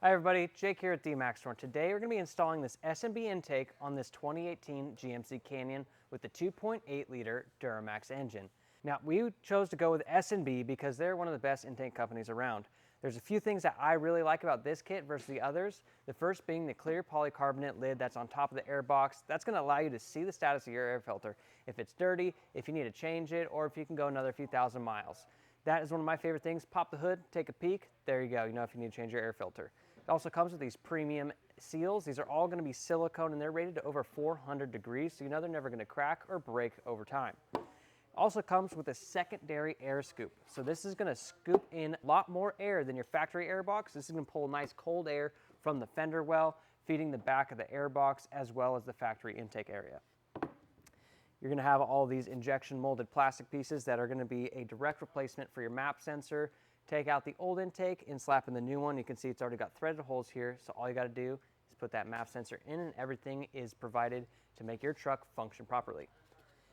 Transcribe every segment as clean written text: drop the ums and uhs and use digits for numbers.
Hi everybody, Jake here at DmaxStore. Today we're going to be installing this S&B intake on this 2018 GMC Canyon with the 2.8 liter Duramax engine. Now we chose to go with S&B because they're one of the best intake companies around. There's a few things that I really like about this kit versus the others. The first being the clear polycarbonate lid that's on top of the air box. That's going to allow you to see the status of your air filter. If it's dirty, if you need to change it, or if you can go another few thousand miles. That is one of my favorite things. Pop the hood, take a peek, there you go. You know if you need to change your air filter. It also comes with these premium seals. These are all going to be silicone and they're rated to over 400 degrees, so you know they're never going to crack or break over time. Also comes with a secondary air scoop. So this is going to scoop in a lot more air than your factory air box. This is going to pull nice cold air from the fender well, feeding the back of the air box as well as the factory intake area. You're going to have all these injection molded plastic pieces that are going to be a direct replacement for your map sensor. Take out the old intake and slap in the new one. You can see it's already got threaded holes here, so all you got to do is put that map sensor in and everything is provided to make your truck function properly.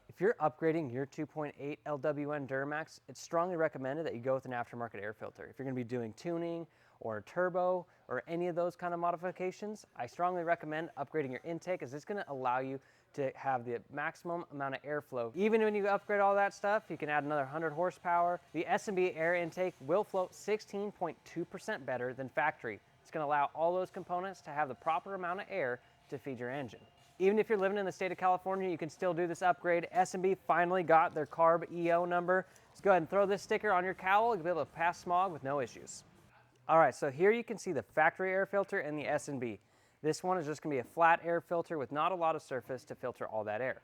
If you're upgrading your 2.8 LWN Duramax, it's strongly recommended that you go with an aftermarket air filter. If you're going to be doing tuning or turbo or any of those kind of modifications, I strongly recommend upgrading your intake as it's going to allow you to have the maximum amount of airflow. Even when you upgrade all that stuff, you can add another 100 horsepower. The S&B air intake will float 16.2% better than factory. It's going to allow all those components to have the proper amount of air to feed your engine. Even if you're living in the state of California, you can still do this upgrade. S&B finally got their CARB EO number. Let's go ahead and throw this sticker on your cowl. You'll be able to pass smog with no issues. All right, so here you can see the factory air filter and the S&B. This one is just going to be a flat air filter with not a lot of surface to filter all that air.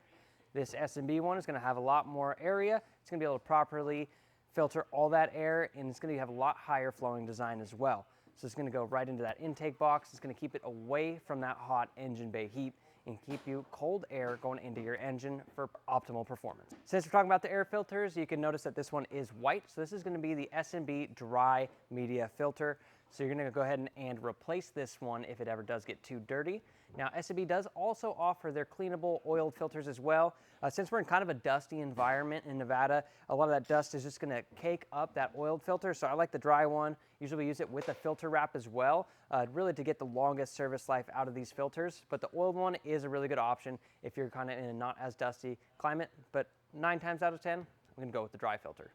This S&B one is going to have a lot more area. It's going to be able to properly filter all that air, and it's going to have a lot higher flowing design as well. So it's going to go right into that intake box. It's going to keep it away from that hot engine bay heat and keep you cold air going into your engine for optimal performance. Since we're talking about the air filters, you can notice that this one is white. So this is going to be the S&B dry media filter. So you're going to go ahead and replace this one if it ever does get too dirty. Now S&B does also offer their cleanable oiled filters as well. Since we're in kind of a dusty environment in Nevada, a lot of that dust is just going to cake up that oiled filter. So I like the dry one. Usually we use it with a filter wrap as well, really to get the longest service life out of these filters. But the oiled one is a really good option if you're kind of in a not as dusty climate. But 9 times out of 10, I'm going to go with the dry filter.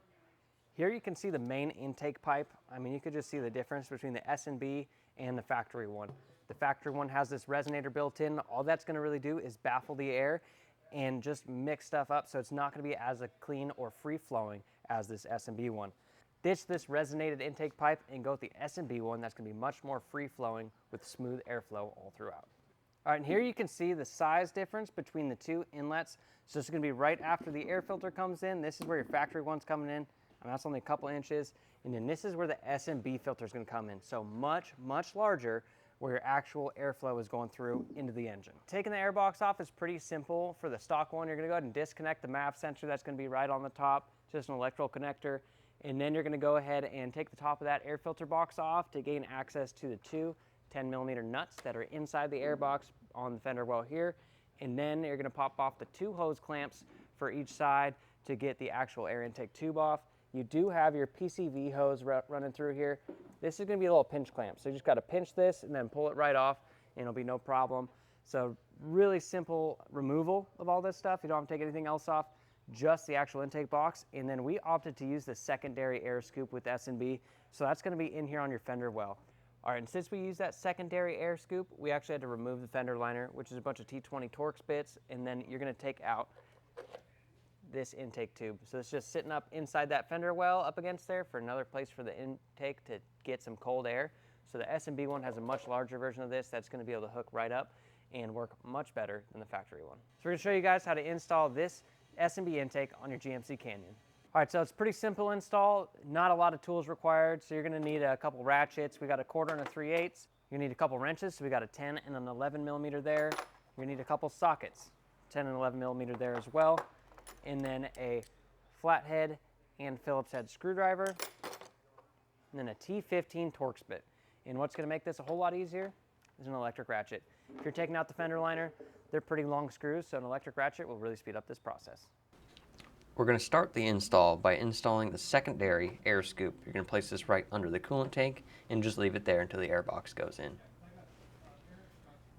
Here you can see the main intake pipe. I mean, you could just see the difference between the S&B and the factory one. The factory one has this resonator built in. All that's going to really do is baffle the air and just mix stuff up, so it's not going to be as clean or free-flowing as this S&B one. Ditch this resonated intake pipe and go with the S&B one. That's going to be much more free-flowing with smooth airflow all throughout. All right, and here you can see the size difference between the two inlets. So it's going to be right after the air filter comes in. This is where your factory one's coming in. And that's only a couple inches. And then this is where the S&B filter is going to come in. So much, much larger where your actual airflow is going through into the engine. Taking the air box off is pretty simple. For the stock one, you're going to go ahead and disconnect the map sensor. That's going to be right on the top, just an electrical connector. And then you're going to go ahead and take the top of that air filter box off to gain access to the two 10mm nuts that are inside the air box on the fender well here. And then you're going to pop off the 2 hose clamps for each side to get the actual air intake tube off. You do have your PCV hose running through here. This is going to be a little pinch clamp. So you just got to pinch this and then pull it right off and it'll be no problem. So really simple removal of all this stuff. You don't have to take anything else off, just the actual intake box. And then we opted to use the secondary air scoop with S&B. So that's going to be in here on your fender well. All right, and since we use that secondary air scoop, we actually had to remove the fender liner, which is a bunch of T20 Torx bits. And then you're going to take out this intake tube. So it's just sitting up inside that fender well up against there for another place for the intake to get some cold air. So the S&B one has a much larger version of this that's going to be able to hook right up and work much better than the factory one. So we're going to show you guys how to install this S&B intake on your GMC Canyon. All right, so it's pretty simple install, not a lot of tools required. So you're going to need a couple ratchets. We got a 1/4 and a 3/8. You're going to need a couple wrenches. So we got a 10 and an 11mm there. You're going to need a couple sockets, 10 and 11mm there as well. And then a flathead and Phillips head screwdriver, and then a T15 Torx bit. And what's going to make this a whole lot easier is an electric ratchet. If you're taking out the fender liner, they're pretty long screws, so an electric ratchet will really speed up this process. We're going to start the install by installing the secondary air scoop. You're going to place this right under the coolant tank and just leave it there until the air box goes in.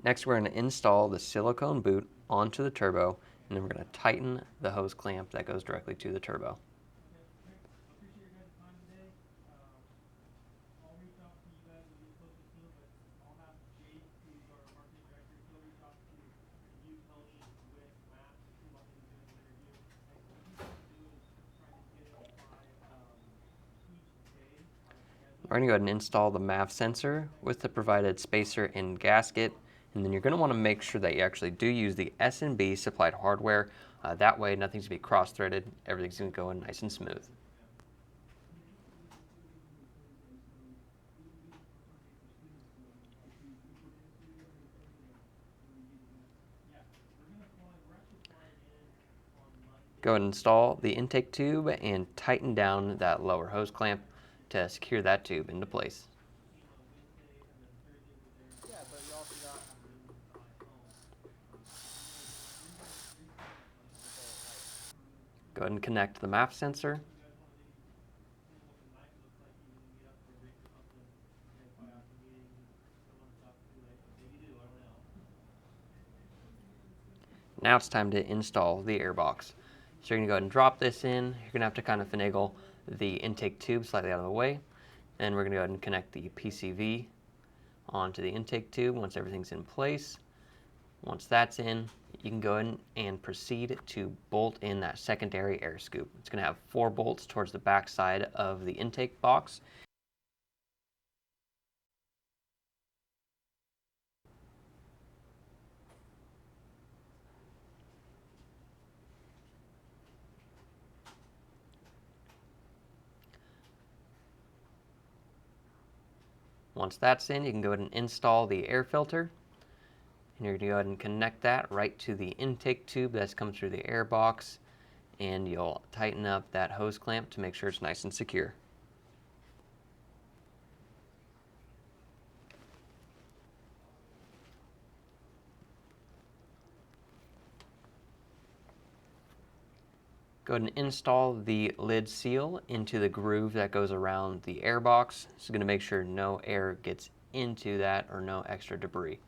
Next, we're going to install the silicone boot onto the turbo, and then we're going to tighten the hose clamp that goes directly to the turbo. We're going to go ahead and install the MAF sensor with the provided spacer and gasket, and then you're going to want to make sure that you actually do use the S&B supplied hardware. That way nothing's going to be cross-threaded, everything's going to go in nice and smooth. Go ahead and install the intake tube and tighten down that lower hose clamp to secure that tube into place. Go ahead and connect the MAF sensor. Now it's time to install the air box. So you're going to go ahead and drop this in. You're going to have to kind of finagle the intake tube slightly out of the way. Then we're going to go ahead and connect the PCV onto the intake tube once everything's in place. Once that's in, you can go ahead and proceed to bolt in that secondary air scoop. It's going to have 4 bolts towards the back side of the intake box. Once that's in, you can go ahead and install the air filter. And you're going to go ahead and connect that right to the intake tube that's come through the air box. And you'll tighten up that hose clamp to make sure it's nice and secure. Go ahead and install the lid seal into the groove that goes around the air box. This is going to make sure no air gets into that or no extra debris.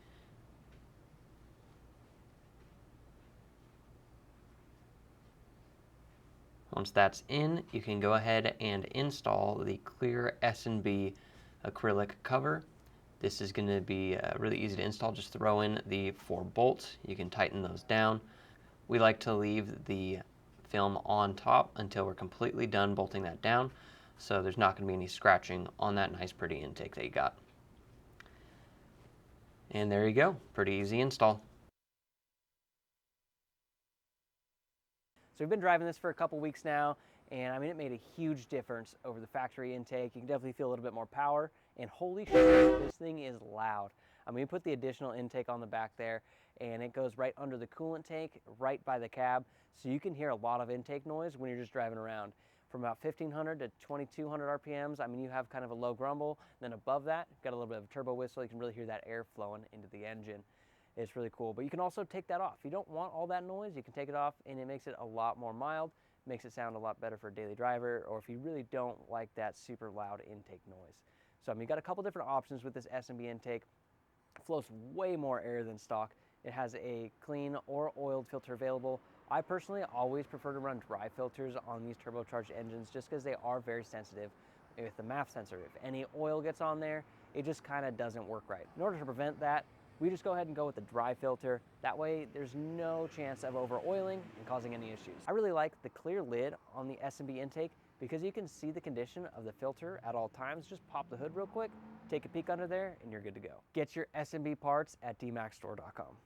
Once that's in, you can go ahead and install the clear S&B acrylic cover. This is going to be really easy to install. Just throw in the 4 bolts. You can tighten those down. We like to leave the film on top until we're completely done bolting that down, so there's not going to be any scratching on that nice pretty intake that you got. And there you go, pretty easy install. So we've been driving this for a couple weeks now, and I mean, it made a huge difference over the factory intake. You can definitely feel a little bit more power, and holy shit, this thing is loud. I mean, we put the additional intake on the back there, and it goes right under the coolant tank, right by the cab, so you can hear a lot of intake noise when you're just driving around. From about 1500 to 2200 RPMs, I mean, you have kind of a low grumble. Then above that, you've got a little bit of a turbo whistle. You can really hear that air flowing into the engine. It's really cool, but you can also take that off. If you don't want all that noise, you can take it off, and it makes it a lot more mild, makes it sound a lot better for a daily driver, or if you really don't like that super loud intake noise. So I mean, you got a couple different options with this S&B intake. It flows way more air than stock. It has a clean or oiled filter available. I personally always prefer to run dry filters on these turbocharged engines just because they are very sensitive with the MAF sensor. If any oil gets on there, it just kind of doesn't work right. In order to prevent that, we just go ahead and go with the dry filter. That way there's no chance of over oiling and causing any issues. I really like the clear lid on the S&B intake because you can see the condition of the filter at all times. Just pop the hood real quick, take a peek under there, and you're good to go. Get your S&B parts at DmaxStore.com.